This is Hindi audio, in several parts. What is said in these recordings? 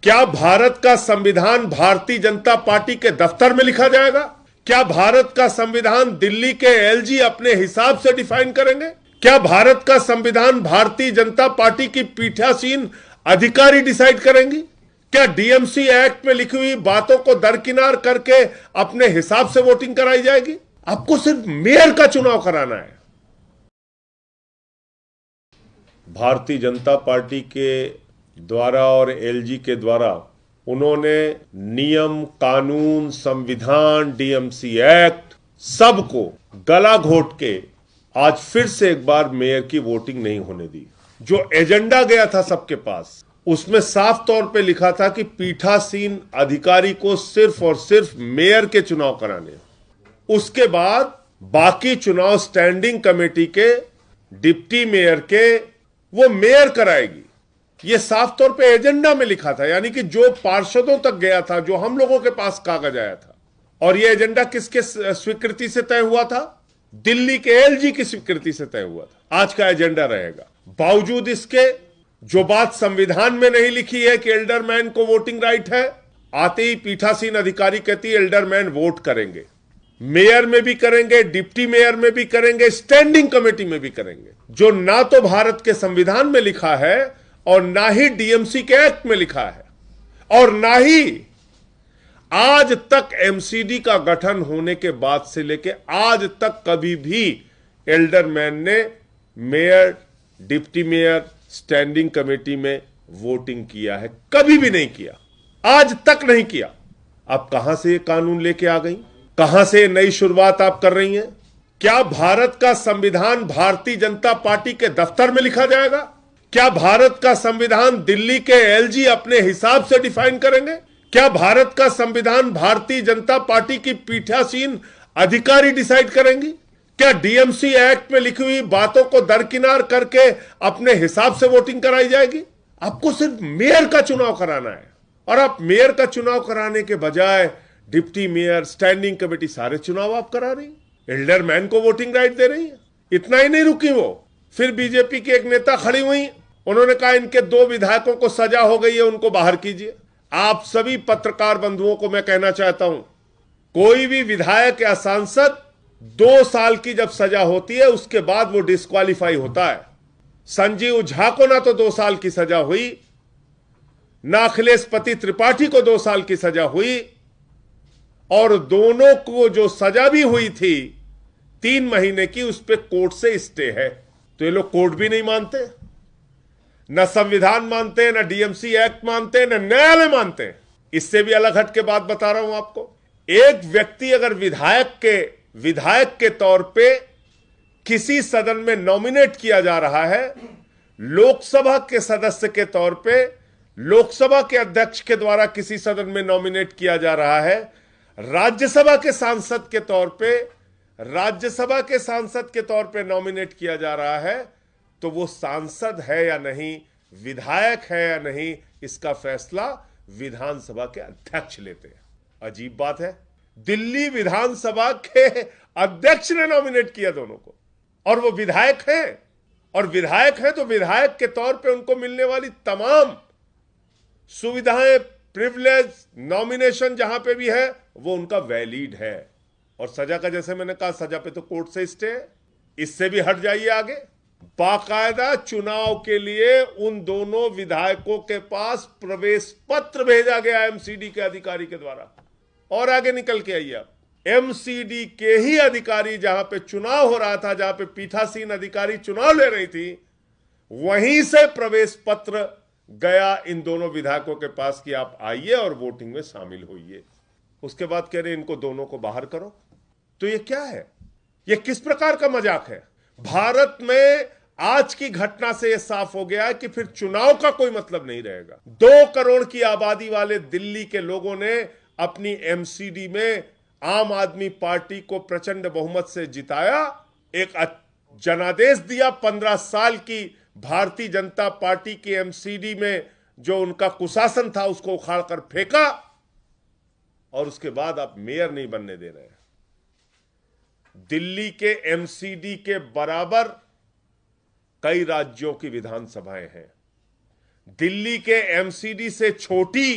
क्या भारत का संविधान भारतीय जनता पार्टी के दफ्तर में लिखा जाएगा? क्या भारत का संविधान दिल्ली के एलजी अपने हिसाब से डिफाइन करेंगे? क्या भारत का संविधान भारतीय जनता पार्टी की पीठासीन अधिकारी डिसाइड करेंगी? क्या डीएमसी एक्ट में लिखी हुई बातों को दरकिनार करके अपने हिसाब से वोटिंग कराई जाएगी? आपको सिर्फ मेयर का चुनाव कराना है। भारतीय जनता पार्टी के द्वारा और एलजी के द्वारा उन्होंने नियम, कानून, संविधान, डीएमसी एक्ट सबको गला घोट के आज फिर से एक बार मेयर की वोटिंग नहीं होने दी। जो एजेंडा गया था सबके पास, उसमें साफ तौर पे लिखा था कि पीठासीन अधिकारी को सिर्फ और सिर्फ मेयर के चुनाव कराने, उसके बाद बाकी चुनाव स्टैंडिंग कमेटी के, डिप्टी मेयर के, वो मेयर कराएगी। ये साफ तौर पे एजेंडा में लिखा था, यानी कि जो पार्षदों तक गया था, जो हम लोगों के पास कागज आया था। और ये एजेंडा किसके स्वीकृति से तय हुआ था? दिल्ली के एलजी की स्वीकृति से तय हुआ था। आज का एजेंडा रहेगा। बावजूद इसके, जो बात संविधान में नहीं लिखी है कि एल्डरमैन को वोटिंग राइट है, आते ही पीठासीन अधिकारी कहती है एल्डरमैन वोट करेंगे। मेयर में भी करेंगे, डिप्टी मेयर में भी करेंगे, स्टैंडिंग कमेटी में भी करेंगे। जो ना तो भारत के संविधान में लिखा है और ना ही डीएमसी के एक्ट में लिखा है, और ना ही आज तक एमसीडी का गठन होने के बाद से लेके आज तक कभी भी एल्डरमैन ने mayor, deputy mayor, standing committee में वोटिंग किया है? कभी भी नहीं किया, आज तक नहीं किया। अब कहां से ये कानून लेके आ गई? कहां से नई शुरुआत आप कर रही हैं? क्या भारत का संविधान भारतीय जनता पार्टी के दफ्तर में लिखा जाएगा? क्या भारत का संविधान दिल्ली के एलजी अपने हिसाब से डिफाइन करेंगे? क्या भारत का संविधान भारतीय जनता पार्टी की पीठासीन अधिकारी डिसाइड करेंगी? क्या डीएमसी एक्ट में लिखी हुई बातों को दरकिनार करके अपने हिसाब से वोटिंग कराई जाएगी? आपको सिर्फ मेयर का चुनाव कराना है, और आप मेयर का चुनाव कराने के बजाय डिप्टी मेयर, स्टैंडिंग कमेटी, सारे चुनाव आप करा रही हैं। एल्डरमैन को वोटिंग राइट दे रही है। इतना ही नहीं रुकी वो, फिर बीजेपी की एक नेता खड़ी हुई, उन्होंने कहा इनके 2 विधायकों को सजा हो गई है, उनको बाहर कीजिए। आप सभी पत्रकार बंधुओं को मैं कहना चाहता हूं, कोई भी विधायक या सांसद 2 साल की जब सजा होती है उसके बाद वो डिस्क्वालीफाई होता है। संजीव झा को ना तो 2 साल की सजा हुई, ना अखिलेश पति त्रिपाठी को 2 साल की सजा हुई, और दोनों को जो सजा भी हुई थी 3 महीने की, उस पर कोर्ट से स्टे है। तो ये लोग कोर्ट भी नहीं मानते, न संविधान मानते, न डीएमसी एक्ट मानते, न न्यायालय मानते। इससे भी अलग हट के बात बता रहा हूं आपको। एक व्यक्ति अगर विधायक के तौर पे किसी सदन में नॉमिनेट किया जा रहा है, लोकसभा के सदस्य के तौर पे लोकसभा के अध्यक्ष के द्वारा किसी सदन में नॉमिनेट किया जा रहा है, राज्यसभा के सांसद के तौर पे नॉमिनेट किया जा रहा है, तो वो सांसद है या नहीं, विधायक है या नहीं, इसका फैसला विधानसभा के अध्यक्ष लेते हैं। अजीब बात है, दिल्ली विधानसभा के अध्यक्ष ने नॉमिनेट किया दोनों को, और वो विधायक हैं, और विधायक हैं तो विधायक के तौर पे उनको मिलने वाली तमाम सुविधाएं, प्रिविलेज, नॉमिनेशन जहां पे भी है वो उनका वैलिड है। और सजा का, जैसे मैंने कहा, सजा पे तो कोर्ट से स्टे है। इससे भी हट जाइए आगे। बाकायदा चुनाव के लिए उन दोनों विधायकों के पास प्रवेश पत्र भेजा गया एमसीडी के अधिकारी के द्वारा। और आगे निकल के आइए आप, एमसीडी के ही अधिकारी, जहां पे चुनाव हो रहा था, जहां पे पीठासीन अधिकारी चुनाव ले रही थी, वहीं से प्रवेश पत्र गया इन दोनों विधायकों के पास कि आप आइए और वोटिंग में शामिल होइए। उसके बाद कह रहे इनको दोनों को बाहर करो। तो ये क्या है? ये किस प्रकार का मजाक है? भारत में आज की घटना से यह साफ हो गया है कि फिर चुनाव का कोई मतलब नहीं रहेगा। 2 करोड़ की आबादी वाले दिल्ली के लोगों ने अपनी एमसीडी में आम आदमी पार्टी को प्रचंड बहुमत से जिताया, एक जनादेश दिया। 15 साल की भारतीय जनता पार्टी की एमसीडी में जो उनका कुशासन था उसको उखाड़ कर फेंका, और उसके बाद आप मेयर नहीं बनने दे रहे हैं। दिल्ली के एमसीडी के बराबर कई राज्यों की विधानसभाएं हैं। दिल्ली के एमसीडी से छोटी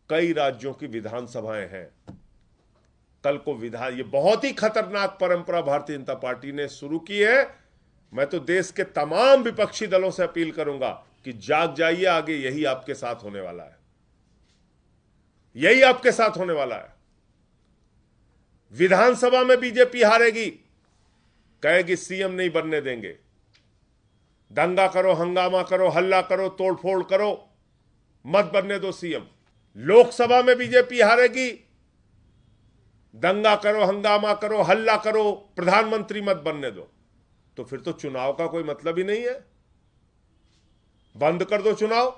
कई राज्यों की विधानसभाएं हैं। कल को ये बहुत ही खतरनाक परंपरा भारतीय जनता पार्टी ने शुरू की है। मैं तो देश के तमाम विपक्षी दलों से अपील करूंगा कि जाग जाइए, आगे यही आपके साथ होने वाला है, यही आपके साथ होने वाला है। विधानसभा में बीजेपी हारेगी, कहेगी सीएम नहीं बनने देंगे। दंगा करो, हंगामा करो, हल्ला करो, तोड़फोड़ करो, मत बनने दो सीएम। लोकसभा में बीजेपी हारेगी, दंगा करो, हंगामा करो, हल्ला करो, प्रधानमंत्री मत बनने दो। तो फिर तो चुनाव का कोई मतलब ही नहीं है। बंद कर दो चुनाव,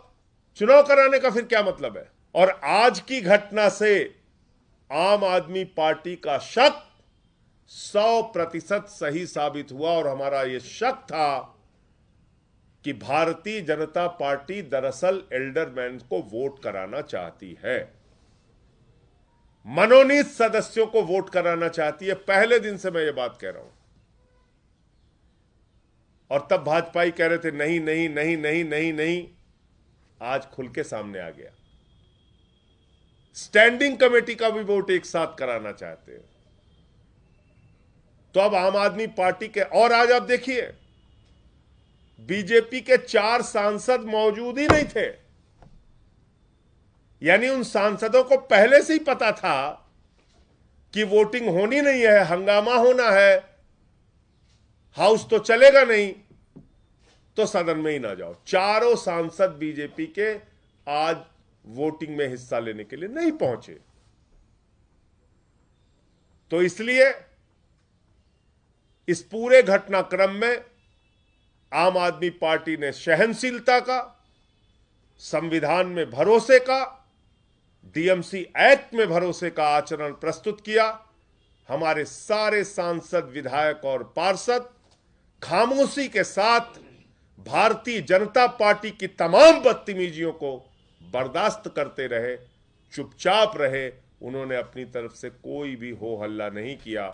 चुनाव कराने का फिर क्या मतलब है। और आज की घटना से आम आदमी पार्टी का शक 100% सही साबित हुआ। और हमारा यह शक था कि भारतीय जनता पार्टी दरअसल एल्डरमैन को वोट कराना चाहती है, मनोनीत सदस्यों को वोट कराना चाहती है। पहले दिन से मैं ये बात कह रहा हूं, और तब भाजपाई कह रहे थे नहीं नहीं नहीं नहीं नहीं नहीं। आज खुल के सामने आ गया। स्टैंडिंग कमेटी का भी वोट एक साथ कराना चाहते हैं। तो अब आम आदमी पार्टी के, और आज आप देखिए बीजेपी के 4 सांसद मौजूद ही नहीं थे। यानी उन सांसदों को पहले से ही पता था कि वोटिंग होनी नहीं है, हंगामा होना है, हाउस तो चलेगा नहीं, तो सदन में ही ना जाओ। चारों सांसद बीजेपी के आज वोटिंग में हिस्सा लेने के लिए नहीं पहुंचे। तो इसलिए इस पूरे घटनाक्रम में आम आदमी पार्टी ने सहनशीलता का, संविधान में भरोसे का, डीएमसी एक्ट में भरोसे का आचरण प्रस्तुत किया। हमारे सारे सांसद, विधायक और पार्षद खामोशी के साथ भारतीय जनता पार्टी की तमाम बदतमीजियों को बर्दाश्त करते रहे, चुपचाप रहे। उन्होंने अपनी तरफ से कोई भी हो हल्ला नहीं किया।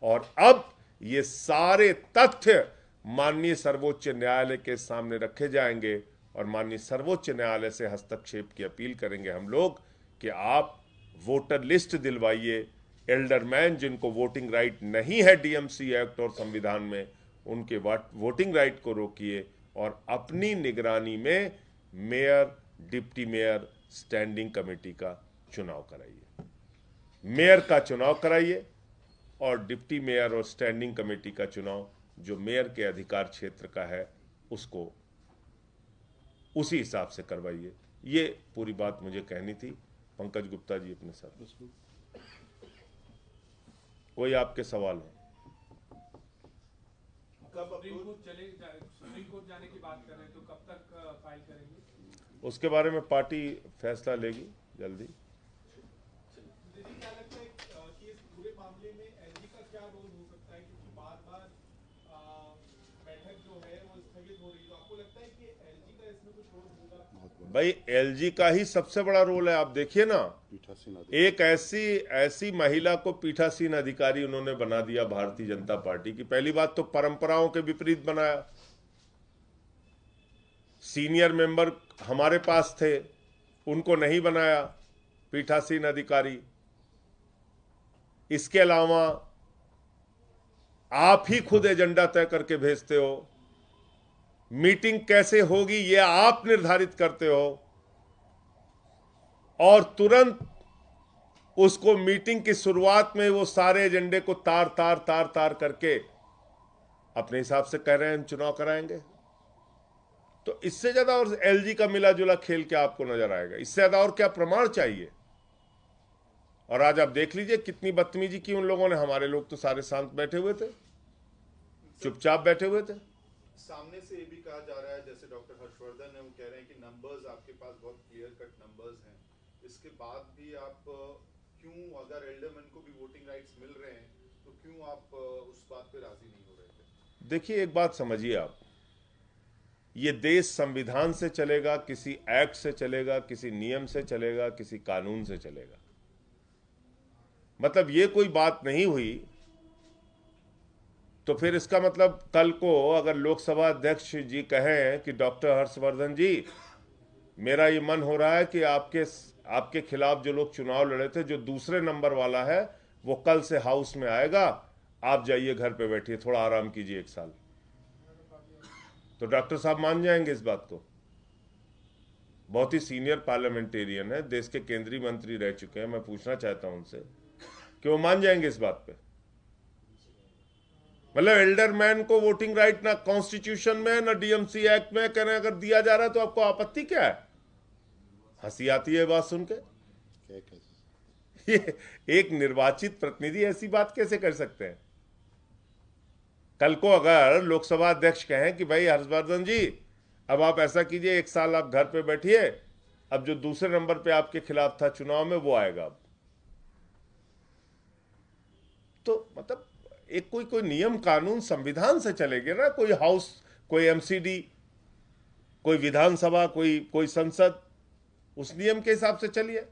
और अब ये सारे तथ्य माननीय सर्वोच्च न्यायालय के सामने रखे जाएंगे और माननीय सर्वोच्च न्यायालय से हस्तक्षेप की अपील करेंगे हम लोग कि आप वोटर लिस्ट दिलवाइए। एल्डरमैन जिनको वोटिंग राइट नहीं है डीएमसी एक्ट और संविधान में, उनके वोटिंग राइट को रोकिए और अपनी निगरानी में mayor, deputy mayor, standing committee का चुनाव कराइए। मेयर का चुनाव कराइए और डिप्टी मेयर और स्टैंडिंग कमेटी का चुनाव जो मेयर के अधिकार क्षेत्र का है उसको उसी हिसाब से करवाइए। ये पूरी बात मुझे कहनी थी। पंकज गुप्ता जी अपने साथ, कोई आपके सवाल हो? कब सुप्रीम कोर्ट जाने की बात कर रहे हैं, तो कब तक फाइल करेंगे? उसके बारे में पार्टी फैसला लेगी जल्दी। दीदी, क्या लगता है कि इस पूरे मामले में एलजी का क्या रोल हो सकता है, क्योंकि बार-बार बैठक जो है वो स्थगित हो रही है, तो आपको लगता है कि एलजी का इसमें कुछ रोल होगा? भाई एलजी का ही सबसे बड़ा रोल है। आप देखिए ना, एक ऐसी महिला को पीठासीन अधिकारी उन्होंने बना दिया भारतीय जनता पार्टी की। पहली बात तो परंपराओं के विपरीत बनाया। सीनियर मेंबर हमारे पास थे, उनको नहीं बनाया पीठासीन अधिकारी। इसके अलावा आप ही खुद एजेंडा तय करके भेजते हो, मीटिंग कैसे होगी ये आप निर्धारित करते हो, और तुरंत उसको मीटिंग की शुरुआत में वो सारे एजेंडे को तार तार तार तार करके अपने हिसाब से कह रहे हैं हम चुनाव कराएंगे। तो इससे ज्यादा और एलजी का मिला जुला खेल क्या आपको नजर आएगा? इससे ज्यादा और क्या प्रमाण चाहिए? और आज आप देख लीजिए कितनी बदतमीजी की उन लोगों ने। हमारे लोग तो सारे शांत बैठे हुए थे, चुपचाप बैठे हुए थे। सामने से ये भी कहा जा रहा है, जैसे डॉक्टर हर्षवर्धन है, वो कह रहे हैं कि नंबर्स आपके पास बहुत क्लियर कट नंबर्स हैं, इसके बाद भी आप क्यों, अगर एल्डरमैन को भी वोटिंग राइट्स मिल रहे हैं तो क्यों आप उस बात पे राजी नहीं हो रहे थे? देखिए एक बात समझिए आप, ये देश संविधान से चलेगा, किसी एक्ट से चलेगा, किसी नियम से चलेगा, किसी कानून से चलेगा। मतलब ये कोई बात नहीं हुई तो फिर इसका मतलब कल को अगर लोकसभा अध्यक्ष जी कहें कि डॉक्टर हर्षवर्धन जी मेरा ये मन हो रहा है कि आपके खिलाफ जो लोग चुनाव लड़े थे, जो दूसरे नंबर वाला है, वो कल से हाउस में आएगा। आप जाइए घर पे बैठिए, थोड़ा आराम कीजिए 1 साल। तो डॉक्टर साहब मान जाएंगे इस बात को। बहुत ही सीनियर पार्लियामेंटेरियन है, देश के केंद्रीय मंत्री रह चुके हैं। मैं पूछना चाहता हूं उनसे कि वो मान जाएंगे इस बात पे। मतलब एल्डर मैन को वोटिंग राइट ना कॉन्स्टिट्यूशन में ना डीएमसी एक्ट में कहने अगर दिया जा रहा है तो आपको आपत्ति क्या है? हंसी आती है बात सुन के। ये एक निर्वाचित प्रतिनिधि ऐसी बात कैसे कर सकते हैं? कल को अगर लोकसभा अध्यक्ष कहें कि भाई हर्षवर्धन जी, अब आप ऐसा कीजिए, 1 साल आप घर पे बैठिए, अब जो दूसरे नंबर पे आपके खिलाफ था चुनाव में वो आएगा अब, तो मतलब एक कोई नियम कानून संविधान से चलेंगे ना। कोई हाउस, कोई एमसीडी, कोई विधानसभा, कोई संसद, उस नियम के हिसाब से चलिए।